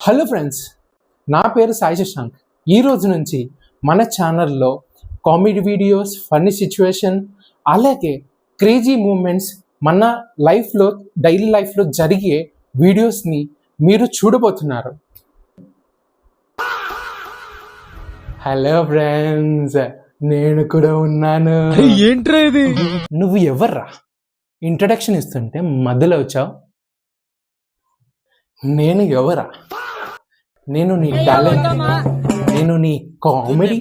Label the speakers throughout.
Speaker 1: Hello friends, నా పేరు సాయి శశాంక్. ఈ రోజు నుంచి మన ఛానల్లో కామెడీ వీడియోస్, ఫన్నీ సిచ్యువేషన్, అలాగే క్రేజీ మూమెంట్స్, మన లైఫ్లో డైలీ లైఫ్లో జరిగే వీడియోస్ని మీరు చూడబోతున్నారు. హలో ఫ్రెండ్స్, నేను కూడా ఉన్నాను.
Speaker 2: ఏంట్రా ఇది?
Speaker 1: నువ్వు ఎవర్రా? ఇంట్రడక్షన్ ఇస్తుంటే మధ్యలో వచ్చావు. నేను ఎవరా? నేను నీ టాలెంట్, నేను నీ కామెడీ,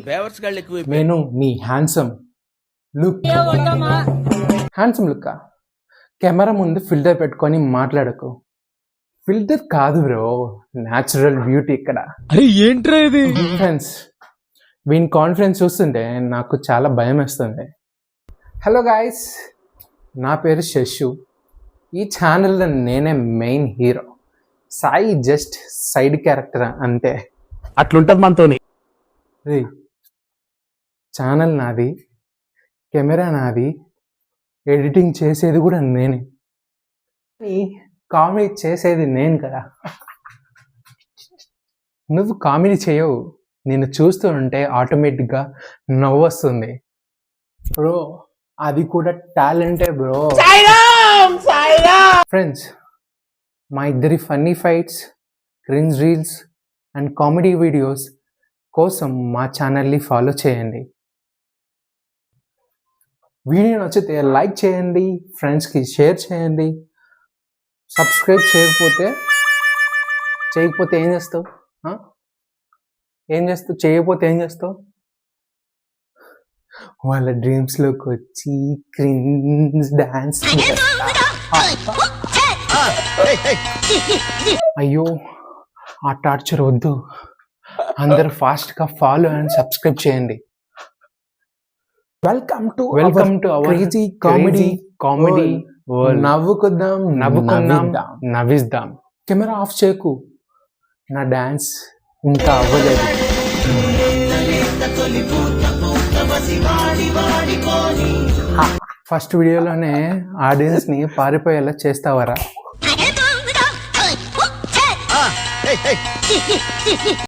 Speaker 1: నేను నీ handsome look. Handsome look camera ముందు ఫిల్టర్ పెట్టుకొని మాట్లాడకు. ఫిల్టర్ కాదు బ్రో, న్యాచురల్ బ్యూటీ ఇక్కడ.
Speaker 2: ఏంట్రా ఇది?
Speaker 1: ఫ్రెండ్స్, వీని కాన్ఫిడెన్స్ చూస్తుంటే నాకు చాలా భయం వేస్తుంది. హలో గాయస్, నా పేరు శశు. ఈ ఛానల్లో నేనే main hero, Sai just side character అంతే.
Speaker 2: అట్లుంటది మనతోని.
Speaker 1: ఛానల్ నాది, కెమెరా నాది, ఎడిటింగ్ చేసేది కూడా నేనే, కామెడీ చేసేది నేను కదా. నువ్వు కామెడీ చేయవు, నేను చూస్తూ ఉంటే ఆటోమేటిక్గా నవ్వు వస్తుంది బ్రో. అది కూడా టాలెంటే బ్రో. ఫ్రెండ్స్, మా ఇద్దరి funny fights, cringe reels and comedy videos కోసం మా ఛానల్ని ఫాలో చేయండి. వీడియో నచ్చితే లైక్ చేయండి, ఫ్రెండ్స్కి షేర్ చేయండి. సబ్స్క్రైబ్ చేయకపోతే ఏం చేస్తావు? చేయకపోతే ఏం చేస్తావు? వాళ్ళ డ్రీమ్స్లోకి వచ్చి క్రింజ్ డాన్స్. అయ్యో, ఆ టార్చర్ వద్దు. అందరూ ఫాస్ట్గా ఫాలో అండ్ సబ్స్క్రైబ్ చేయండి. Welcome to our crazy comedy world. నవ్విద్దాం. కెమెరా ఆఫ్ చేయకు, నా డాన్స్ ఇంకా అవ్వలేదు. ఫస్ట్ వీడియోలోనే ఆడియన్స్ని పారిపోయేలా చేస్తావరా?